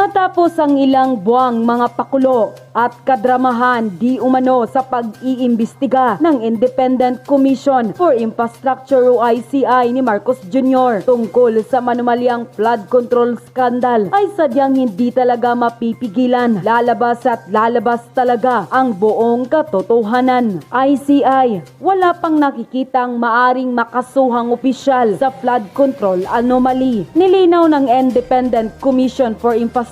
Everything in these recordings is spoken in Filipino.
Matapos ang ilang buwang mga pakulo at kadramahan di umano sa pag-iimbestiga ng Independent Commission for Infrastructure o ICI ni Marcos Jr. tungkol sa manumalyang flood control scandal ay sadyang hindi talaga mapipigilan. Lalabas at lalabas talaga ang buong katotohanan. ICI, wala pang nakikitang maaring makasuhang opisyal sa flood control anomaly. Nilinaw ng Independent Commission for Infrastructure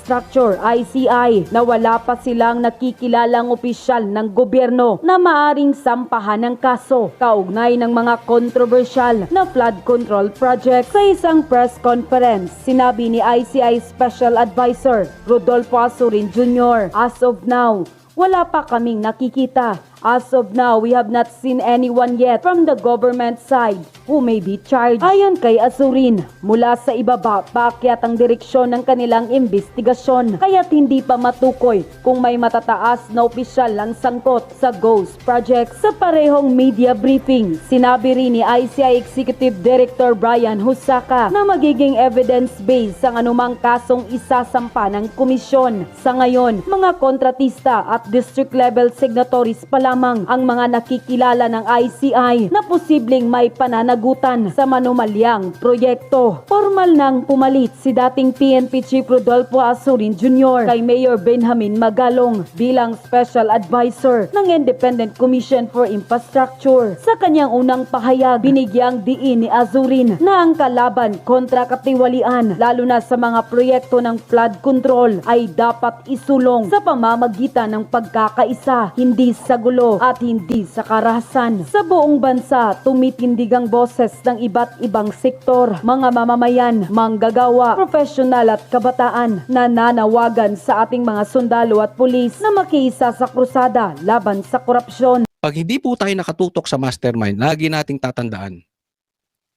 ICI na wala pa silang nakikilalang opisyal ng gobyerno na maaring sampahan ng kaso kaugnay ng mga kontrobersyal na flood control project. Sa isang press conference, sinabi ni ICI Special Advisor Rodolfo Asurin Jr., "As of now, wala pa kaming nakikita. As of now, we have not seen anyone yet from the government side who may be charged." Ayon kay Asurin, mula sa ibaba paakyat ang direksyon ng kanilang investigasyon, kaya't hindi pa matukoy kung may matataas na opisyal ang sangkot sa Ghost Project. Sa parehong media briefing, sinabi rin ni ICI Executive Director Brian Husaka na magiging evidence-based ang anumang kasong isasampa ng komisyon. Sa ngayon, mga kontratista at district level signatories pa lamang ang mga nakikilala ng ICI na posibleng may pananagutan sa manumalyang proyekto. Formal nang pumalit si dating PNP Chief Rodolfo Asurin Jr. kay Mayor Benjamin Magalong bilang Special Advisor ng Independent Commission for Infrastructure. Sa kanyang unang pahayag, binigyang diin ni Asurin na ang kalaban kontra katiwalian, lalo na sa mga proyekto ng flood control, ay dapat isulong sa pamamagitan ng pagkakaisa, hindi sa gulo at hindi sa karahasan. Sa buong bansa, tumitindig ang boses ng iba't ibang sektor, mga mamamayan, manggagawa, profesional at kabataan na nanawagan sa ating mga sundalo at pulis na makiisa sa krusada laban sa korupsyon. Pag hindi po tayo nakatutok sa mastermind, lagi nating tatandaan.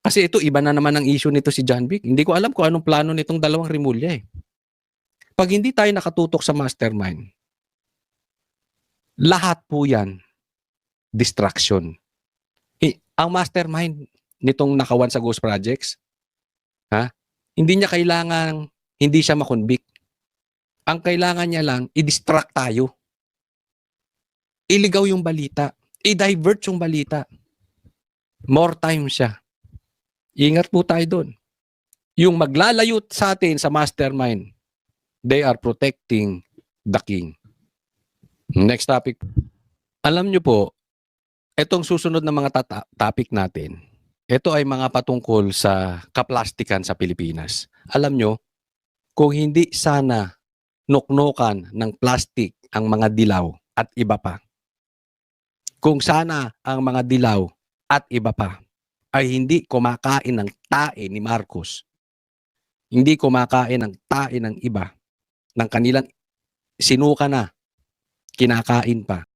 Kasi ito, iba na naman ang issue nito si John Vic. Hindi ko alam kung anong plano nitong dalawang Rimulya eh. Pag hindi tayo nakatutok sa mastermind, lahat po yan, distraction. Ang mastermind nitong nakawan sa Ghost Projects, hindi niya kailangan, hindi siya makonvict. Ang kailangan niya lang, i-distract tayo. Iligaw yung balita. I-divert yung balita. More time siya. Ingat po tayo doon. Yung maglalayo sa atin sa mastermind, they are protecting the king. Next topic. Alam nyo po, itong susunod na mga topic natin, ito ay mga patungkol sa kaplastikan sa Pilipinas. Alam nyo, kung hindi sana nuknukan ng plastic ang mga dilaw at iba pa, kung sana ang mga dilaw at iba pa ay hindi kumakain ng tae ni Marcos, hindi kumakain ng tae ng iba, ng kanilang sinuka na, kinakain pa.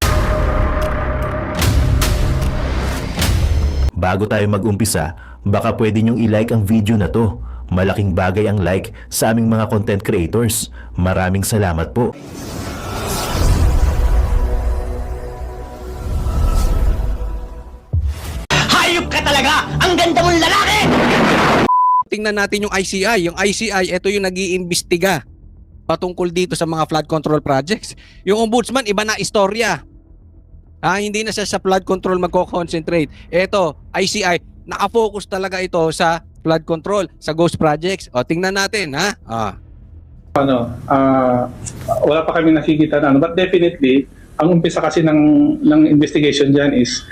Bago tayo mag-umpisa, baka pwede nyong i-like ang video na to. Malaking bagay ang like sa aming mga content creators. Maraming salamat po. Hayop ka talaga! Ang ganda mong lalaki! Tingnan natin yung ICI. Yung ICI, ito yung nag-iimbestiga patungkol dito sa mga flood control projects. Yung ombudsman, iba na istorya. Hindi na siya sa flood control magko-concentrate. Ito, ICI, naka-focus talaga ito sa flood control, sa ghost projects. O, tingnan natin, Wala pa kami nakikita na but definitely, ang umpisa kasi ng investigation dyan is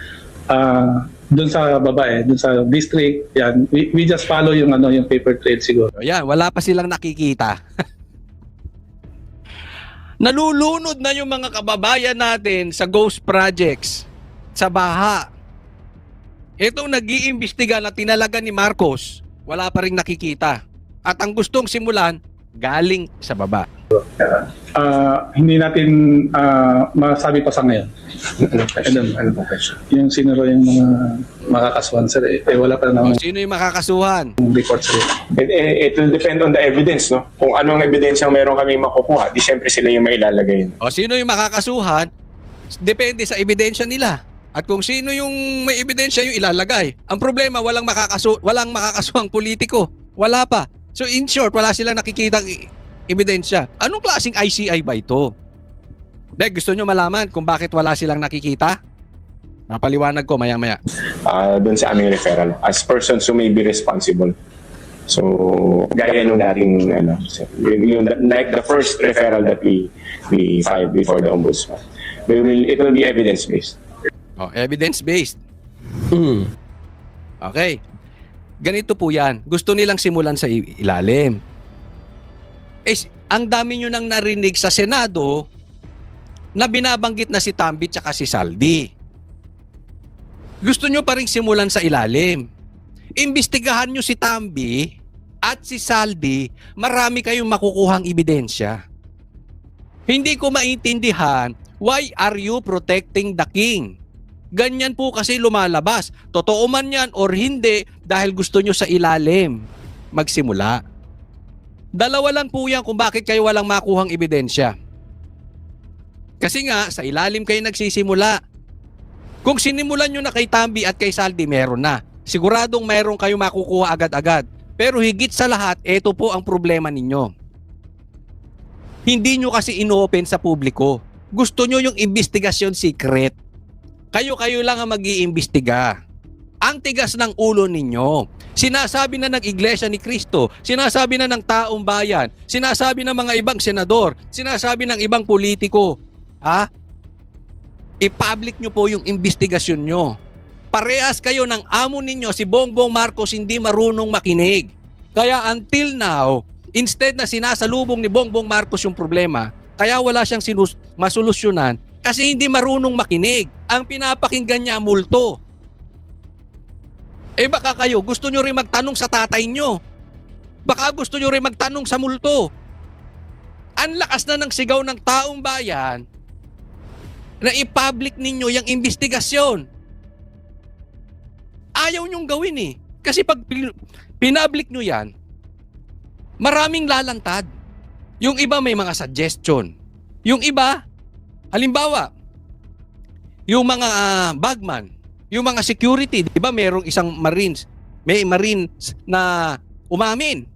dun sa babae, dun sa district, yan. We just follow yung paper trail siguro. Yan, wala pa silang nakikita. Nalulunod na yung mga kababayan natin sa ghost projects, sa baha. Itong nag-iimbestiga na tinalagan ni Marcos, wala pa rin nakikita. At ang gustong simulan, galing sa baba. Hindi natin masabi pa sa ngayon. Ano po question? Yung sino yung mga makakasuhan sir, wala pa naman Sino yung makakasuhan? report sir. It will depend on the evidence, no? Kung anong evidence ang meron kami makukuha, di syempre sila yung mailalagay. O sino yung makakasuhan, depende sa ebidensya nila. At kung sino yung may ebidensya yung ilalagay. Ang problema, walang makakasuhang politiko. Wala pa. So in short, wala silang nakikitang ebidensya. Anong klaseng ICI ba ito? Gusto nyo malaman kung bakit wala silang nakikita? Napaliwanag ko maya-maya. Doon sa aming referral as persons who may be responsible. So, gaya nung dating, like the first referral that we filed before the Ombudsman. It will be evidence-based. Oh, evidence-based. Okay. Ganito po yan. Gusto nilang simulan sa ilalim. Ang dami nyo nang narinig sa Senado na binabanggit na si Tambi tsaka si Saldi. Gusto nyo pa rin simulan sa ilalim. Imbestigahan nyo si Tambi at si Saldi, marami kayong makukuhang ebidensya. Hindi ko maintindihan, why are you protecting the king? Ganyan po kasi lumalabas. Totoo man yan or hindi dahil gusto nyo sa ilalim magsimula. Dalawa lang po yan kung bakit kayo walang makuhang ebidensya. Kasi nga, sa ilalim kayo nagsisimula. Kung sinimulan nyo na kay Tambi at kay Saldi, meron na. Siguradong meron kayo makukuha agad-agad. Pero higit sa lahat, ito po ang problema ninyo. Hindi nyo kasi ino-open sa publiko. Gusto nyo yung investigasyon secret. Kayo-kayo lang ang mag-iimbestiga. Ang tigas ng ulo ninyo. Sinasabi na ng Iglesia ni Cristo, sinasabi na ng taong bayan, sinasabi ng mga ibang senador, sinasabi ng ibang politiko. I-public nyo po yung investigasyon nyo. Parehas kayo ng amo ninyo, si Bongbong Marcos hindi marunong makinig. Kaya until now, instead na sinasalubong ni Bongbong Marcos yung problema, kaya wala siyang masolusyonan kasi hindi marunong makinig. Ang pinapakinggan niya multo. Baka kayo, gusto nyo rin magtanong sa tatay nyo. Baka gusto nyo rin magtanong sa multo. Ang lakas na ng sigaw ng taong bayan na i-public ninyo yung investigasyon. Ayaw nyong gawin eh. Kasi pag pinablik nyo yan, maraming lalantad. Yung iba may mga suggestion. Yung iba, halimbawa, yung mga bagman, yung mga security, di ba merong isang Marines, may Marines na umamin.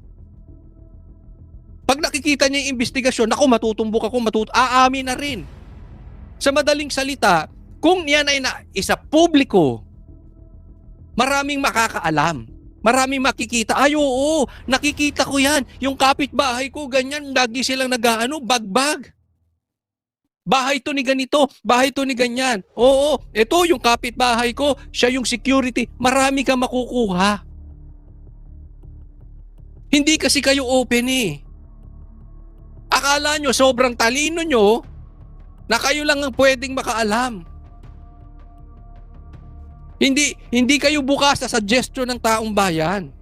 Pag nakikita niya yung investigasyon, naku, matutumbok ako, aamin na rin. Sa madaling salita, kung yan ay isa publiko, maraming makakaalam. Maraming makikita. Ay, oo, nakikita ko yan. Yung kapitbahay ko, ganyan, lagi silang bagbag. Bahay to ni ganito, bahay to ni ganyan. Oo, ito yung kapitbahay ko, siya yung security. Marami kang makukuha. Hindi kasi kayo open eh. Akala nyo, sobrang talino nyo, na kayo lang ang pwedeng makaalam. Hindi kayo bukas sa suggestion ng taong bayan.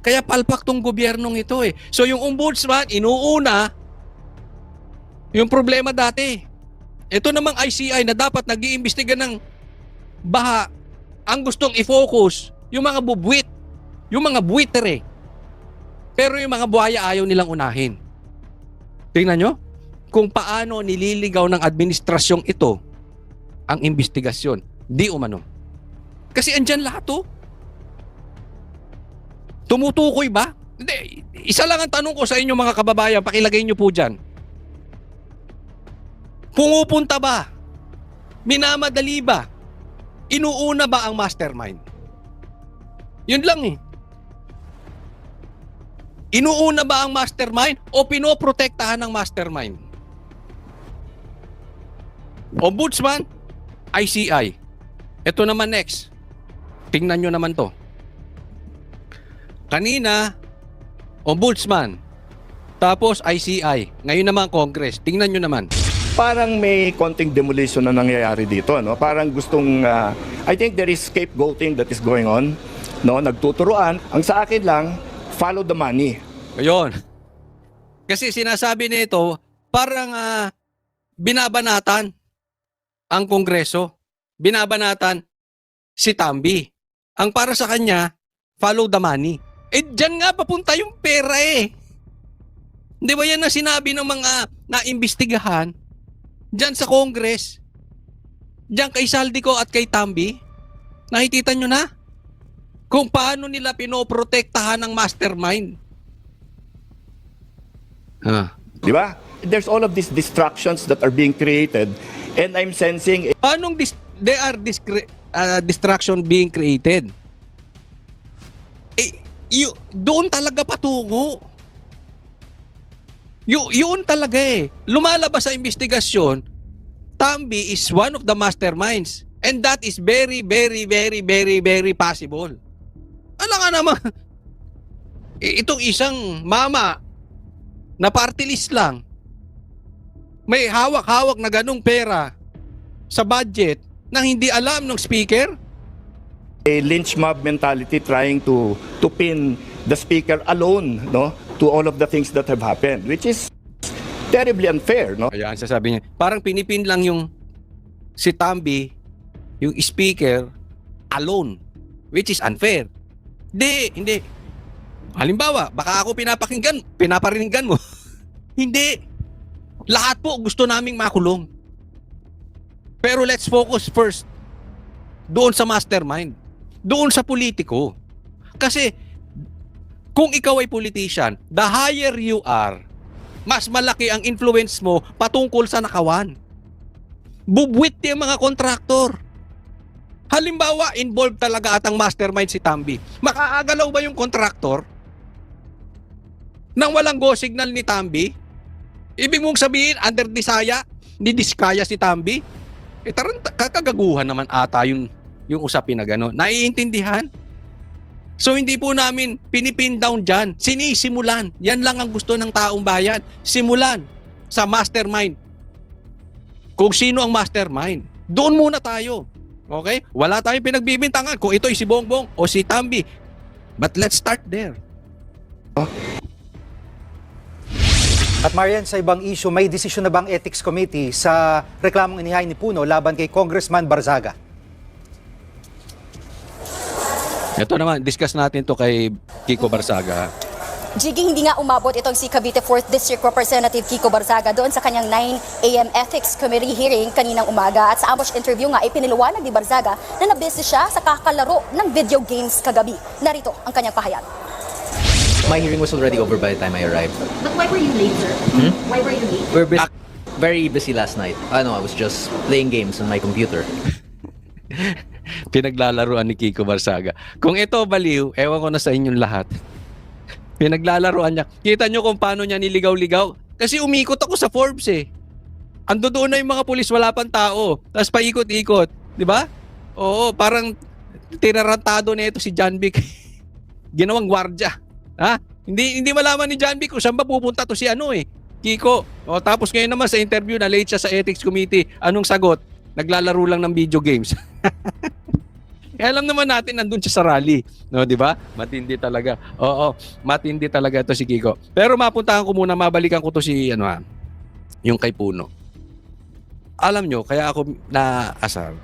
Kaya palpak tong gobyernong ito eh. So yung ombudsman, inuuna yung problema dati. Ito namang ICI na dapat nag-iimbestiga ng baha, ang gustong i-focus yung mga bubwit, yung mga buitre. Pero yung mga buhaya ayaw nilang unahin. Tingnan nyo kung paano nililigaw ng administrasyong ito ang investigasyon. Di umano. Kasi andyan lahat oh. Tumutukoy ba? Hindi. Isa lang ang tanong ko sa inyo mga kababayan, pakilagay nyo po dyan. Pumupunta ba? Minamadali ba? Inuuna ba ang mastermind? Yun lang eh. Inuuna ba ang mastermind o pinoprotektahan ng mastermind? Ombudsman, ICI. Ito naman next. Tingnan nyo naman to. Kanina, Ombudsman. Tapos ICI. Ngayon naman Congress. Tingnan nyo naman. Parang may konting demolition na nangyayari dito, no? Parang gustong I think there is scapegoating that is going on, no? Nagtuturuan. Ang sa akin lang, follow the money. Ayun. Kasi sinasabi nito, parang binabanatan ang Kongreso. Binabanatan si Tambi. Ang para sa kanya, follow the money. Diyan nga papunta yung pera eh. Di ba yan na sinabi ng mga naimbestigahan? Diyan sa Congress. Diyan kay Saldico at kay Tambi. Nakikita nyo na? Kung paano nila pinoprotektahan ng mastermind. Ah. Di ba? There's all of these distractions that are being created and I'm sensing Anong distraction being created? Doon talaga patungo. Yun talaga eh. Lumalabas sa investigasyon, Tambi is one of the masterminds. And that is very, very, very, very, very possible. Ano nga naman? Itong isang mama na party list lang, may hawak-hawak na ganung pera sa budget nang hindi alam ng speaker? a lynch mob mentality trying to pin the speaker alone, no, to all of the things that have happened, which is terribly unfair, no? Ayan, sasabi niya. Parang pinipin lang yung si Tambi, yung speaker, alone. Which is unfair. Hindi. Halimbawa, baka ako pinapariningan mo. Hindi. Lahat po gusto naming makulong. Pero let's focus first doon sa mastermind. Doon sa politiko. Kasi kung ikaw ay politician, the higher you are, mas malaki ang influence mo patungkol sa nakawan. Bubwit yung mga kontraktor. Halimbawa, involved talaga at ang mastermind si Tambi. Makaagalaw ba yung kontraktor nang walang go signal ni Tambi? Ibig mong sabihin, under disaya, ni diskaya si Tambi? Kakagaguhan naman ata yung usapin na gano'n. Naiintindihan? So hindi po namin pinipin down dyan. Sinisimulan. Yan lang ang gusto ng taong bayan. Simulan sa mastermind. Kung sino ang mastermind. Doon muna tayo. Okay? Wala tayong pinagbibintangan kung ito'y si Bongbong o si Tambi. But let's start there. At Marian, sa ibang issue, may desisyon na bang Ethics Committee sa reklamong inihain ni Puno laban kay Congressman Barzaga? Ito naman, discuss natin to kay Kiko Barzaga. Jiggy, hindi nga umabot itong si Cavite 4th District Representative Kiko Barzaga doon sa kanyang 9 a.m. Ethics Committee hearing kaninang umaga. At sa ambush interview nga, ipiniliwanag ni Barzaga na nabisi siya sa kakalaro ng video games kagabi. Narito ang kanyang pahayag. My hearing was already over by the time I arrived. But why were you late, sir? Why were you late? We were very busy last night. I was just playing games on my computer. Pinaglalaruan ni Kiko Barzaga. Kung ito baliw, ewan ko na sa inyong lahat. Pinaglalaruan niya. Kita nyo kung paano niya niligaw-ligaw? Kasi umikot ako sa Forbes eh. Ando doon na yung mga pulis, wala pang tao. Tapos paikot-ikot. Di ba? Oo, parang tinarantado na ito si John Vic. Ginawang gwardya. Ha? Hindi malaman ni John Vic kung saan ba pupunta to si Kiko. O, tapos ngayon naman sa interview na late siya sa Ethics Committee, anong sagot? Naglalaro lang ng video games. Alam naman natin nandun siya sa rally, no, di ba? Matindi talaga. Oo, matindi talaga ito si Kiko. Pero mapuntahan ko muna, mabalikan ko to si yung kay Puno. Alam nyo, kaya ako naasar.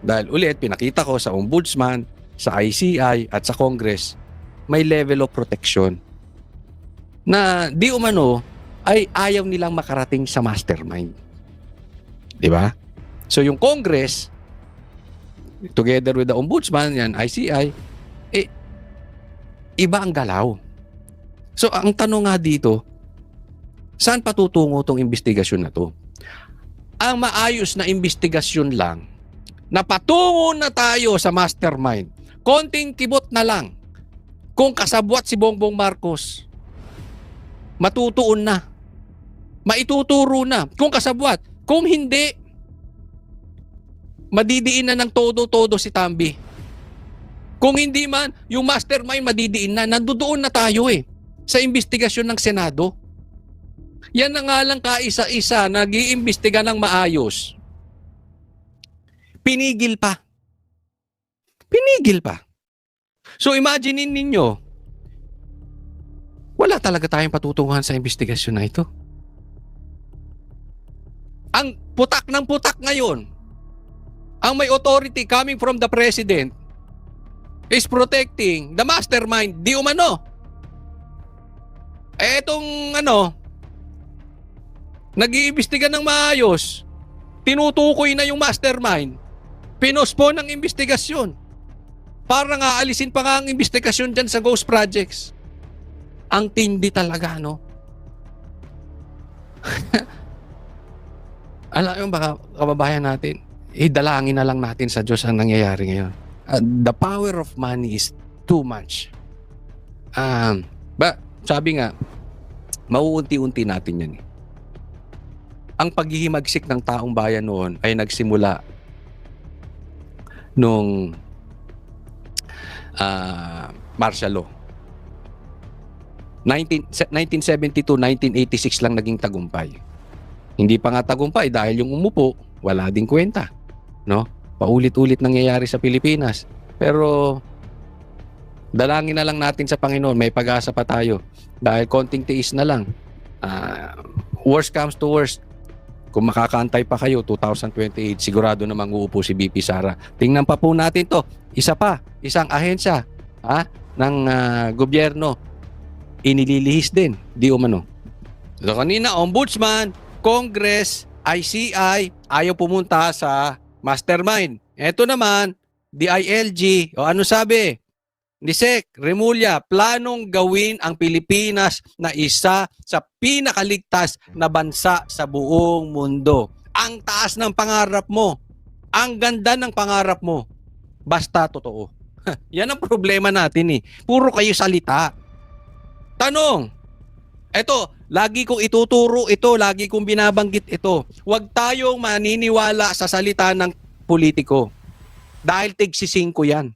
Dahil ulit pinakita ko sa Ombudsman, sa ICI at sa Congress, may level of protection na di umano ay ayaw nilang makarating sa mastermind. Di ba? So yung Congress, together with the Ombudsman, yan, ICI, iba ang galaw. So ang tanong nga dito, saan patutungo tong investigasyon na to? Ang maayos na investigasyon lang, na patungo na tayo sa mastermind, konting kibot na lang, kung kasabwat si Bongbong Marcos, matutuon na. Maituturo na. Kung kasabwat. Kung hindi, madidiin na ng todo-todo si Tambi. Kung hindi man, yung mastermind madidiin na. Nandoon na tayo sa investigasyon ng Senado. Yan na nga lang kaisa-isa, nag-iimbestiga ng maayos. Pinigil pa. So imaginein ninyo, wala talaga tayong patutunguhan sa investigasyon na ito. Ang putak ng putak ngayon, ang may authority coming from the President is protecting the mastermind, di umano. Etong nag-iimbestiga ng maayos, tinutukoy na yung mastermind, pinospon ng investigasyon. Para nga alisin pa nga ang investigasyon dyan sa ghost projects. Ang tindi talaga, no? Alam mo baka kababayan natin, idalangin na lang natin sa Diyos ang nangyayari ngayon. The power of money is too much. Sabi nga, mauunti-unti natin yan. Ang paghihimagsik ng taong bayan noon ay nagsimula nung martial law. 1972, 1986 lang naging tagumpay. Hindi pa nga tagumpay dahil yung umupo, wala ding kwenta. No? Paulit-ulit nangyayari sa Pilipinas. Pero dalangin na lang natin sa Panginoon, may pag-asa pa tayo. Dahil konting tiis na lang. Worst comes to worst. Kung makakaantay pa kayo, 2028, sigurado namang uupo si BP Sara. Tingnan pa po natin to. Isang ahensya ng gobyerno, inililihis din, di umano. So kanina, Ombudsman, Congress, ICI, ayaw pumunta sa mastermind. Ito naman, DILG, o ano sabi? Ni Sec Remulla, planong gawin ang Pilipinas na isa sa pinakaligtas na bansa sa buong mundo. Ang taas ng pangarap mo. Ang ganda ng pangarap mo. Basta totoo. Yan ang problema natin eh. Puro kayo salita. Tanong. Eto, lagi kong ituturo ito, lagi kong binabanggit ito. Huwag tayong maniniwala sa salita ng politiko. Dahil tig-5 yan.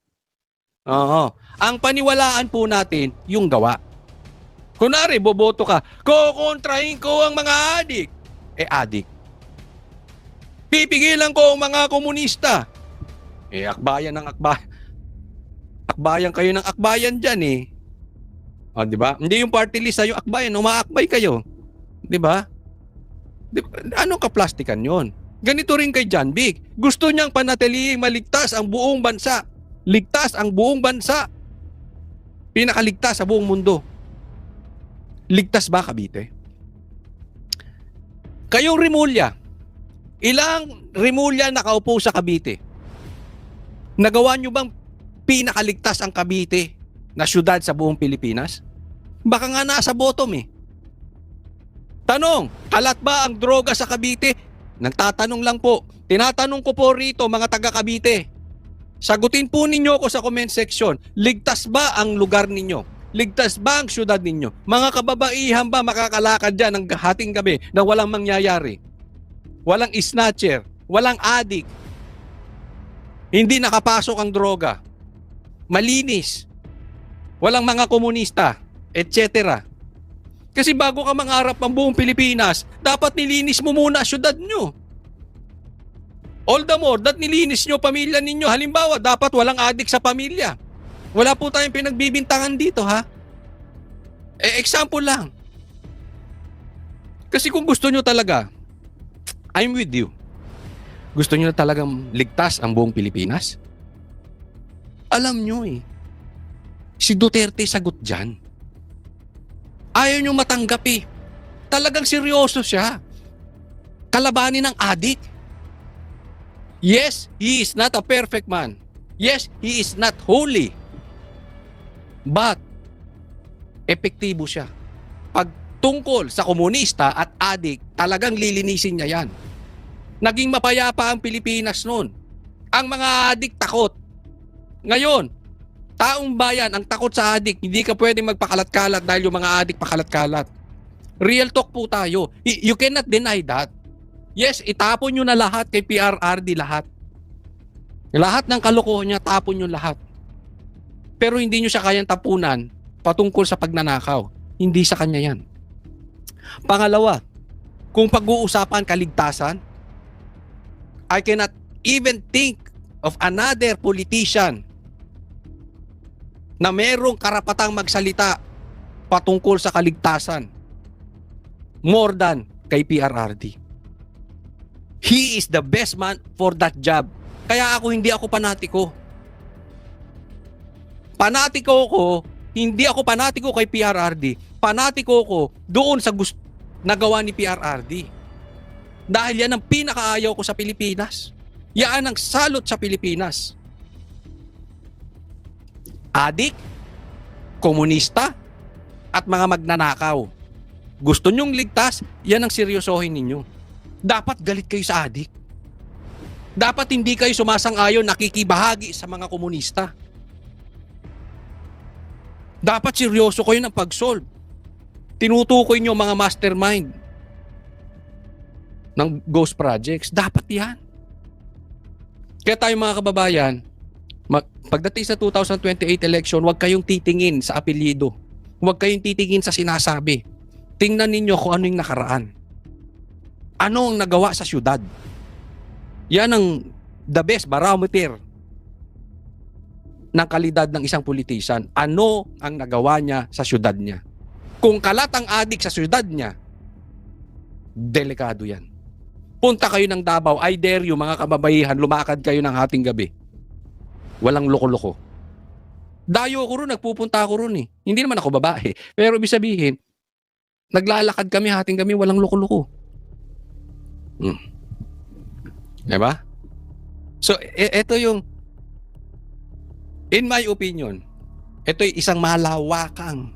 Oo. Ang paniwalaan po natin, yung gawa. Kunwari, boboto ka, kukontrahin ko ang mga adik. Adik. Pipigilan ko ang mga komunista. Akbayan ng akbayan. Akbayan kayo ng akbayan dyan eh. O, di ba? Hindi yung party list yung akbayan, umaakbay kayo. Di ba? Anong kaplastikan yon? Ganito rin kay John Vic. Gusto niyang panatiling maligtas ang buong bansa. Ligtas ang buong bansa. Pinakaligtas sa buong mundo. Ligtas ba, Cavite? Kayong Remulla, ilang Remulla nakaupo sa Cavite? Nagawa nyo bang pinakaligtas ang Cavite na syudad sa buong Pilipinas? Baka nga nasa bottom eh. Tanong, kalat ba ang droga sa Cavite? Nagtatanong lang po. Tinatanong ko po rito mga taga Cavite. Sagutin po ninyo ako sa comment section. Ligtas ba ang lugar ninyo? Ligtas ba ang syudad ninyo? Mga kababaihan ba makakalakad dyan ng hating gabi na walang mangyayari? Walang snatcher, walang adik. Hindi nakapasok ang droga. Malinis. Walang mga komunista, etc. Kasi bago ka mangarap ng buong Pilipinas, dapat nilinis mo muna syudad nyo. All the more, that nilinis nyo pamilya ninyo. Halimbawa, dapat walang adik sa pamilya. Wala po tayong pinagbibintangan dito, ha? Example lang. Kasi kung gusto nyo talaga, I'm with you. Gusto nyo talagang ligtas ang buong Pilipinas? Alam nyo eh. Si Duterte sagot dyan. Ayaw nyo matanggap eh. Talagang seryoso siya. Kalabanin ng adik. Yes, he is not a perfect man. Yes, he is not holy. But, epektibo siya. Pag tungkol sa komunista at adik, talagang lilinisin niya yan. Naging mapayapa ang Pilipinas noon. Ang mga adik takot. Ngayon, taong bayan ang takot sa adik, hindi ka pwedeng magpakalat-kalat dahil yung mga adik pakalat-kalat. Real talk po tayo. You cannot deny that. Yes, itapon nyo na lahat kay PRRD lahat. Lahat ng kalokohan niya, tapon nyo lahat. Pero hindi nyo siya kayang tapunan patungkol sa pagnanakaw. Hindi sa kanya yan. Pangalawa, kung pag-uusapan kaligtasan, I cannot even think of another politician na merong karapatang magsalita patungkol sa kaligtasan more than kay PRRD. He is the best man for that job. Kaya hindi ako panatiko. Hindi ako panatiko kay PRRD. Panatiko ko doon sa nagawa ni PRRD. Dahil yan ang pinakaayaw ko sa Pilipinas. Yan ang salot sa Pilipinas. Adik, komunista, at mga magnanakaw. gusto nyong ligtas, yan ang seryosohin ninyo. Dapat galit kayo sa adik. Dapat hindi kayo sumasang-ayon, nakikibahagi sa mga komunista. Dapat seryoso kayo ng pag-solve. Tinutukoy nyo mga mastermind ng ghost projects. Dapat yan. Kaya tayo mga kababayan, pagdating sa 2028 election, huwag kayong titingin sa apelyido. Huwag kayong titingin sa sinasabi. Tingnan ninyo kung ano yung nakaraan. Ano ang nagawa sa syudad? Yan ang the best barometer ng kalidad ng isang politician. Ano ang nagawa niya sa syudad niya? Kung kalat ang adik sa syudad niya, delikado yan. Punta kayo ng Davao, I dare you mga kababaihan, lumakad kayo ng hating gabi. Walang loko-loko. Dayo ko ron, nagpupunta ako ron eh. Hindi naman ako babae. Pero ibig sabihin, naglalakad kami hating gabi, walang loko-loko. Diba? So, ito yung, in my opinion, ito yung isang malawakang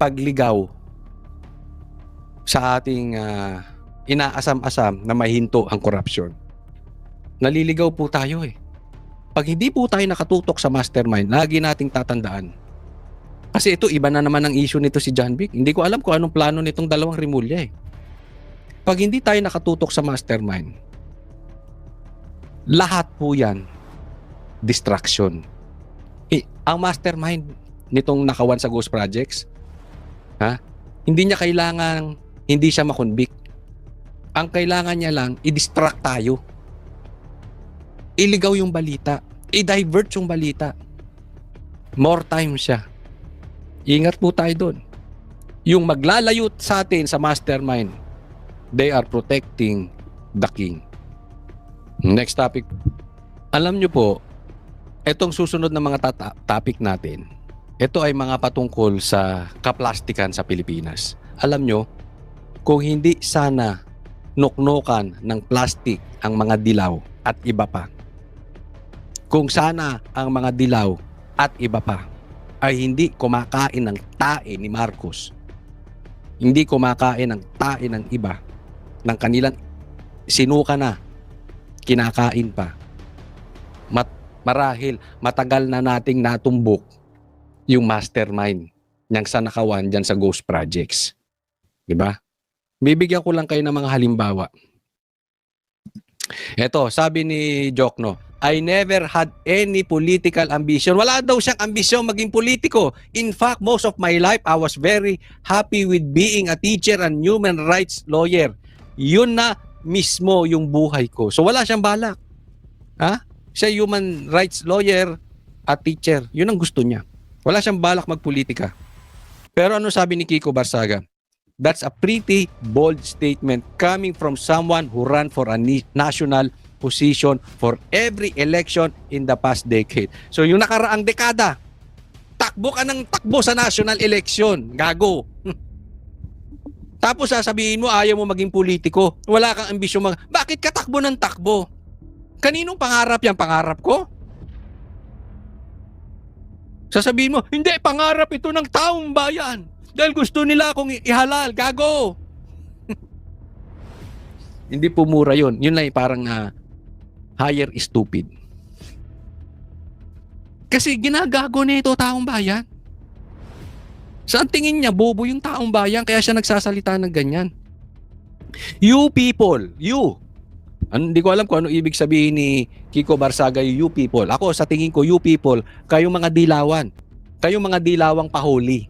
pagligaw sa ating inaasam-asam na mahinto ang korupsyon. Naliligaw po tayo eh. Pag hindi po tayo nakatutok sa mastermind, lagi nating tatandaan. Kasi ito, iba na naman ang issue nito si John Vic. Hindi ko alam kung anong plano nitong dalawang Rimulya eh. Pag hindi tayo nakatutok sa mastermind, lahat po yan, distraction. Ang mastermind nitong nakawan sa Ghost Projects, hindi niya kailangan, hindi siya makonvict. Ang kailangan niya lang, i-distract tayo. Iligaw yung balita. I-divert yung balita. More time siya. Ingat po tayo doon. Yung maglalayo sa atin sa mastermind, they are protecting the king. Next topic. Alam nyo po, etong susunod na mga topic natin, ito ay mga patungkol sa kaplastikan sa Pilipinas. Alam nyo, kung hindi sana nuknukan ng plastic ang mga dilaw at iba pa, kung sana ang mga dilaw at iba pa ay hindi kumakain ng tae ni Marcos, hindi kumakain ng tae ng iba, ng kanilang sinuka na, kinakain pa, marahil matagal na nating natumbok yung mastermind niyang sanakawan dyan sa Ghost Projects. Diba? Bibigyan ko lang kayo ng mga halimbawa. Eto, sabi ni Jokno, I never had any political ambition. Wala daw siyang ambisyon maging politiko. In fact, most of my life, I was very happy with being a teacher and human rights lawyer. Yun na mismo yung buhay ko. So wala siyang balak. Siya human rights lawyer at teacher. Yun ang gusto niya. Wala siyang balak magpolitika. Pero ano sabi ni Kiko Barsaga? That's a pretty bold statement coming from someone who ran for a national position for every election in the past decade. So yung nakaraang dekada, takbo ka ng takbo sa national election. Gago. Tapos sasabihin mo ayaw mo maging politiko. Wala kang ambisyon Bakit ka takbo ng takbo? Kaninong pangarap yan? Pangarap ko? Sasabihin mo, hindi, pangarap ito ng taong bayan. Dahil gusto nila akong ihalal. Gago. Hindi po mura yun. Yun lang parang higher stupid. Kasi ginagago na ito taong bayan. Saan tingin niya, bobo yung taong bayan, kaya siya nagsasalita ng ganyan. You people, you. Hindi ko alam kung ano ibig sabihin ni Kiko Barsaga, you people. Ako, sa tingin ko, you people, kayong mga dilawan. Kayong mga dilawang pahuli.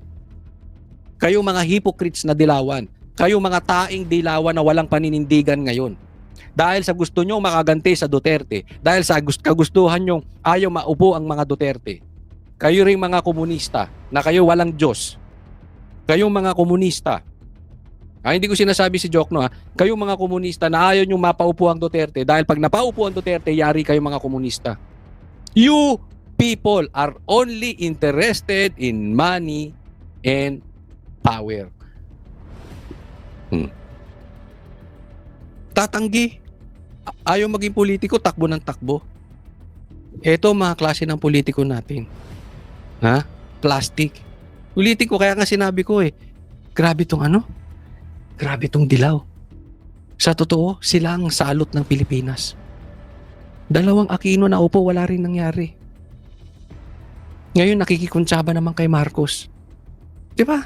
Kayong mga hypocrites na dilawan. Kayong mga taing dilawan na walang paninindigan ngayon. Dahil sa gusto nyo makaganti sa Duterte. Dahil sa kagustuhan nyo ayaw maupo ang mga Duterte. Kayo ring mga komunista na kayo walang Diyos. Kayong mga komunista. Hindi ko sinasabi si Jokno kayong mga komunista na ayaw nyo mapaupo ang Duterte. Dahil pag napaupo ang Duterte, yari kayong mga komunista. You people are only interested in money and power. Tatanggi. Ayaw maging politiko, takbo ng takbo. Ito mga klase ng politiko natin. Plastic. Politiko, kaya nga sinabi ko grabe tong grabe tong Dilaw. Sa totoo, sila ang salot ng Pilipinas. Dalawang Aquino na upo, wala rin nangyari. Ngayon nakikikuntsaba naman kay Marcos. Di ba?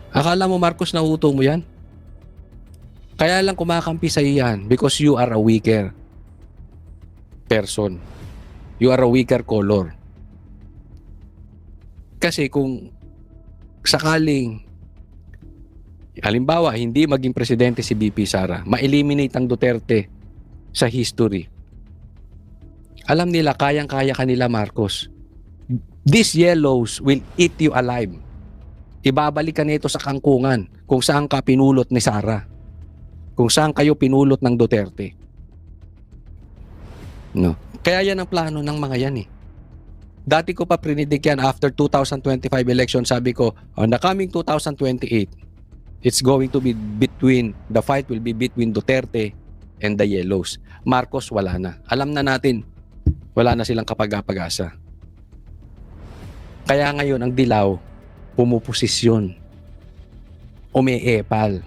Akala mo Marcos nauuto mo yan? Kaya lang kumakampi sa yan because you are a weaker person. You are a weaker color. Kasi kung sakaling halimbawa hindi maging presidente si BP Sara, ma-eliminate ang Duterte sa history. Alam nila kayang-kaya kanila Marcos. These yellows will eat you alive. Ibabalik ka nito sa kangkungan kung saan ka pinulot ni Sara. Kung saan kayo pinulot ng Duterte. No. Kaya yan ang plano ng mga yan eh. Dati ko pa predict yan after 2025 election. Sabi ko, on the coming 2028, it's going to be the fight will be between Duterte and the yellows. Marcos wala na. Alam na natin, wala na silang kapag-apag-asa. Kaya ngayon ang Dilaw, pumuposisyon. Umeepal.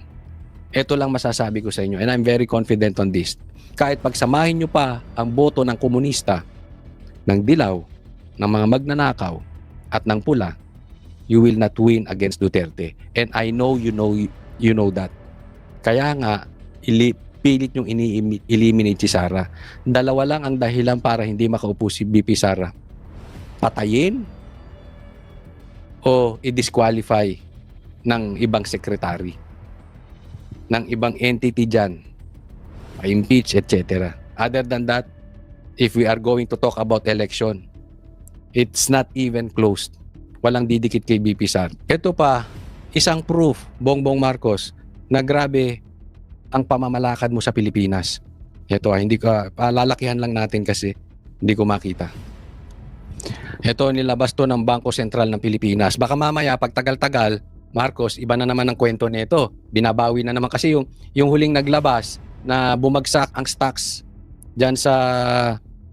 Ito lang masasabi ko sa inyo and I'm very confident on this. Kahit pagsamahin nyo pa ang boto ng komunista, ng Dilaw, ng mga magnanakaw, at ng pula, you will not win against Duterte. And I know you know that. Kaya nga, pilit yung eliminate si Sara. Dalawa lang ang dahilan para hindi makaupo si BP Sara. Patayin o i-disqualify ng ibang secretary, ng ibang entity dyan, impeach, etc. Other than that, if we are going to talk about election, it's not even closed. Walang didikit kay BP Sara. Ito pa, isang proof, Bongbong Marcos, na grabe ang pamamalakad mo sa Pilipinas. Ito, hindi ka, lalakihan lang natin kasi hindi ko makita. Ito, nilabas to ng Bangko Sentral ng Pilipinas. Baka mamaya, pag tagal-tagal, Marcos, iba na naman ang kwento nito. Binabawi na naman kasi yung huling naglabas na bumagsak ang stocks dyan sa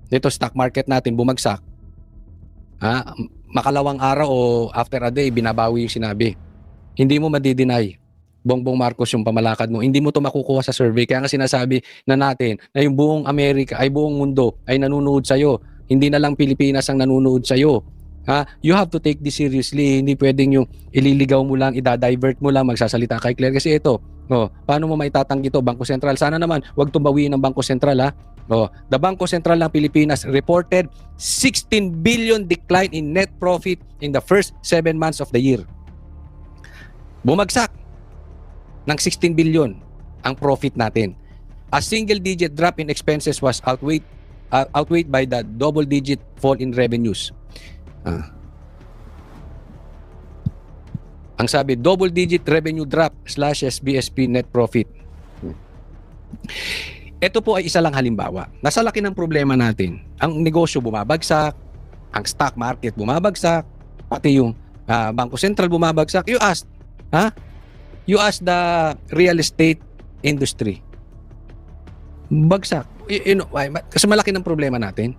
dito stock market natin, bumagsak. Makalawang araw o after a day, binabawi yung sinabi. Hindi mo madideny, Bongbong Marcos, yung pamalakad mo. Hindi mo to makukuha sa survey. Kaya nga sinasabi na natin na yung buong Amerika, ay buong mundo ay nanunood sa'yo. Hindi na lang Pilipinas ang nanunood sa'yo. You have to take this seriously. Hindi pwedeng yung ililigaw mo lang, idadivert mo lang, magsasalita kay Claire. Kasi ito, paano mo maitatanggi to, Bangko Sentral? Sana naman, wag tumbawiin ng Bangko Sentral, ha? The Bangko Sentral ng Pilipinas reported 16 billion decline in net profit in the first 7 months of the year. Bumagsak ng 16 billion ang profit natin. A single-digit drop in expenses was outweighed by the double-digit fall in revenues. Ang sabi, double-digit revenue drop / BSP net profit. Ito po ay isa lang halimbawa. Nasa laki ng problema natin. Ang negosyo bumabagsak, ang stock market bumabagsak, pati yung Bangko Sentral bumabagsak. You ask the real estate industry. Bagsak. Kasi malaki ng problema natin.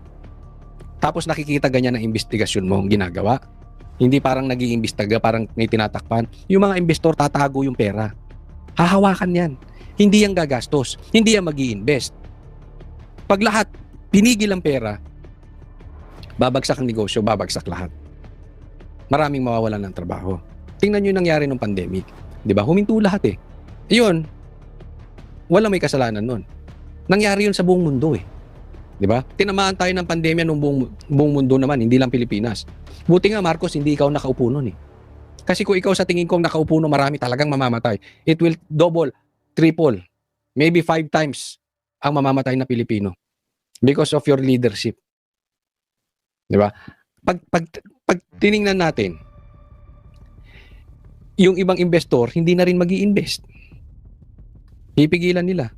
Tapos nakikita ganyan ang investigasyon mo ginagawa. Hindi parang nag-iimbestiga, parang may tinatakpan. Yung mga investor tatago yung pera. Hahawakan yan. Hindi yan gagastos. Hindi yan mag-i-invest. Pag lahat pinigil ang pera, babagsak ang negosyo, babagsak lahat. Maraming mawawalan ng trabaho. Tingnan nyo yung nangyari ng pandemic. Diba? Huminto lahat eh. Iyon, wala may kasalanan nun. Nangyari yun sa buong mundo eh. Diba? Tinamaan tayo ng pandemya ng buong mundo naman, hindi lang Pilipinas. Buti nga Marcos, hindi ikaw nakaupo nun eh. Kasi kung ikaw sa tingin ko nakaupo nun, marami talagang mamamatay. It will double, triple, maybe 5 times ang mamamatay na Pilipino because of your leadership. Diba? Pag tiningnan natin, yung ibang investor, hindi na rin mag-i-invest. Pipigilan nila.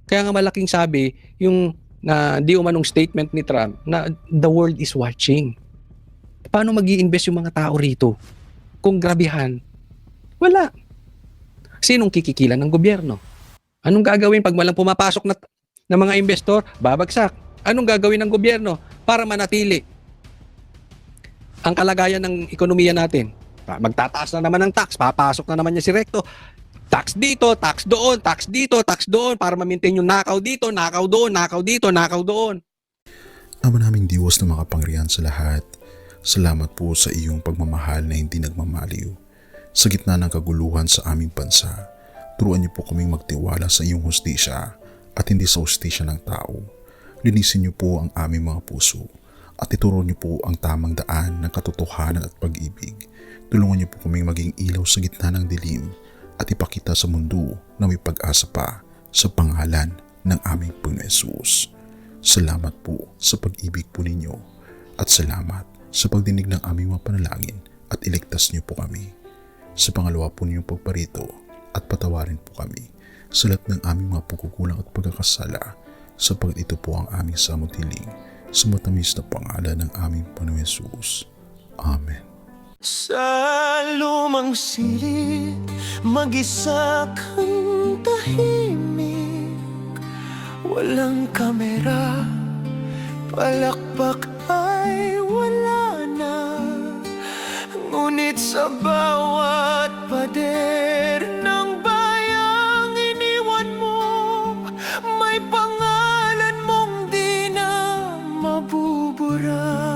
Kaya nga malaking sabi, yung na di umanong statement ni Trump na the world is watching. Paano mag-i-invest yung mga tao rito? Kung grabihan, wala. Sinong kikikilan ng gobyerno? Anong gagawin pag walang pumapasok na mga investor? Babagsak. Anong gagawin ng gobyerno para manatili ang kalagayan ng ekonomiya natin? Magtataas na naman ng tax, papasok na naman niya si Recto. Tax dito, tax doon, tax dito, tax doon para ma-maintain yung nakaw dito, nakaw doon, nakaw dito, nakaw doon. Ama naming Diyos na makapangyarihan sa lahat, salamat po sa iyong pagmamahal na hindi nagmamaliw. Sa gitna ng kaguluhan sa aming bansa, turuan niyo po kaming magtiwala sa iyong hustisya at hindi sa hustisya ng tao. Linisin niyo po ang aming mga puso at ituro niyo po ang tamang daan ng katotohanan at pag-ibig. Tulungan niyo po kaming maging ilaw sa gitna ng dilim at ipakita sa mundo na may pag-asa pa sa pangalan ng aming Panginoon Hesus. Salamat po sa pag-ibig po ninyo at salamat sa pagdinig ng aming mga panalangin at iligtas niyo po kami. Sa pangalawa po ninyong pagparito at patawarin po kami sa lahat ng aming mga pagkukulang at pagkakasala sapagkat ito po ang aming samutiling sa matamis na pangalan ng aming Panginoon Hesus. Amen. Sa lumang silid, mag-isa kang tahimik. Walang kamera, palakpak ay wala na. Ngunit sa bawat pader ng bayang iniwan mo, may pangalan mong di na mabubura.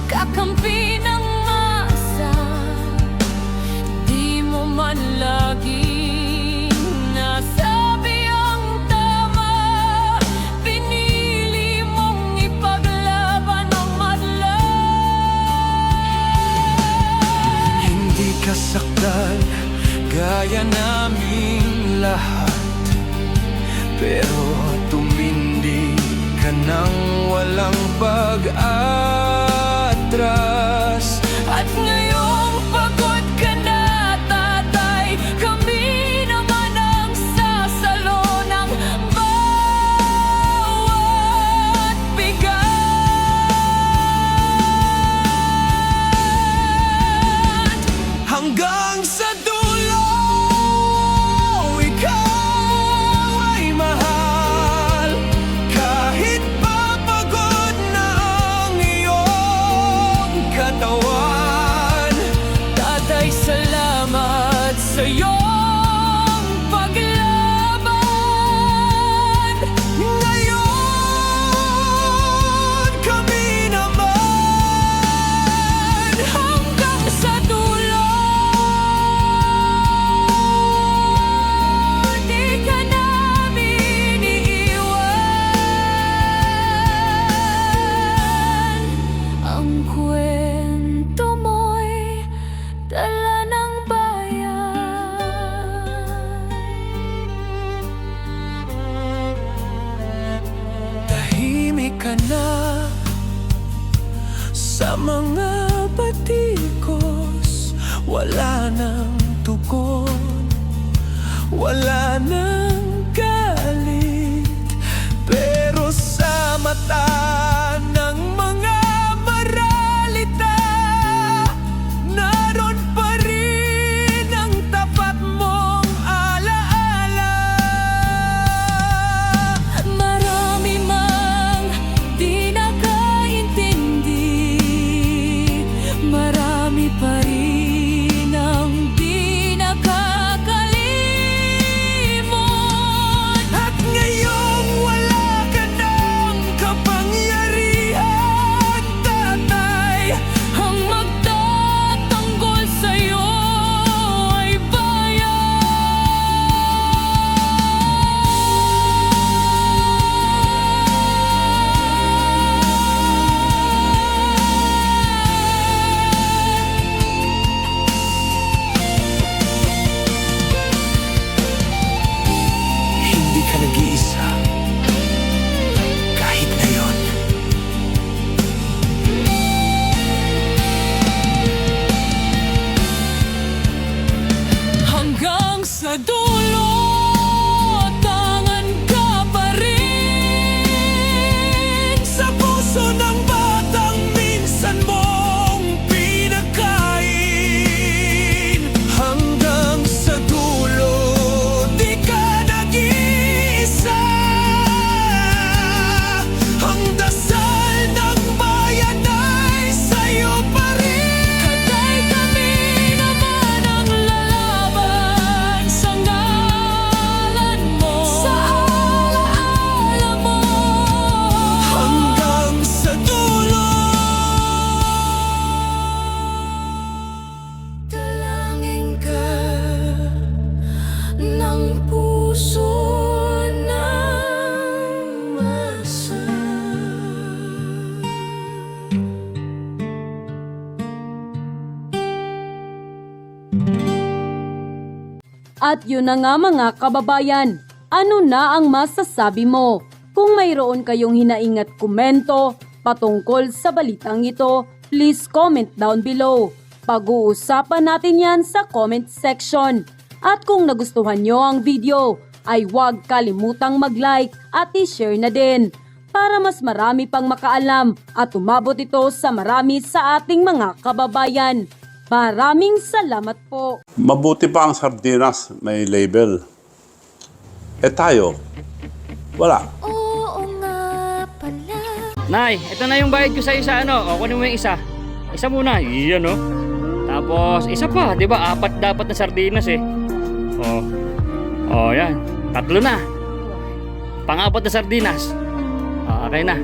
Kakampi ng masa, di mo man laging nasabi ang tama. Pinili mong ipaglaban ang madla. Hindi ka saktan gaya naming lahat, pero tumindi ka nang walang pag-atras. At ngayong pagod ka na, tatay, kami naman ang sasalo ng bawat bigat. Hanggang sa dulo, ikaw ay mahal. Kahit papagod na ang iyong katawan, tatay, salamat sa iyong paglaban. Ngayon, kami naman hanggang sa dulo. Di ka namin iiwan. Ang kwento mo'y dala ng bayan. Tahimik ka na sa mga batikos, wala nang tugon, wala nang galit, pero sa mata ng mga maralita, naroon pa rin ang tapat mong alaala. Marami mang di nakaintindi, marami pa rin ang di nakakalimot. puso ng masa. At yun na nga mga kababayan, ano na ang masasabi mo? Kung mayroon kayong hinaing at komento patungkol sa balitang ito, please comment down below. Pag-uusapan natin yan sa comment section. At kung nagustuhan nyo ang video, ay huwag kalimutang mag-like at i-share na din para mas marami pang makaalam at umabot ito sa marami sa ating mga kababayan. Maraming salamat po. Mabuti pa ang sardinas, may label. Eh tayo, wala. Oo nga pala. Nay, ito na yung bayad ko sa isa, ano? O, kunin mo yung isa. Isa muna, iyan, no? Tapos, isa pa, di ba? 4 dapat na sardinas, eh. O, yan. 3 na. Pang-4 na sardinas. Okay na.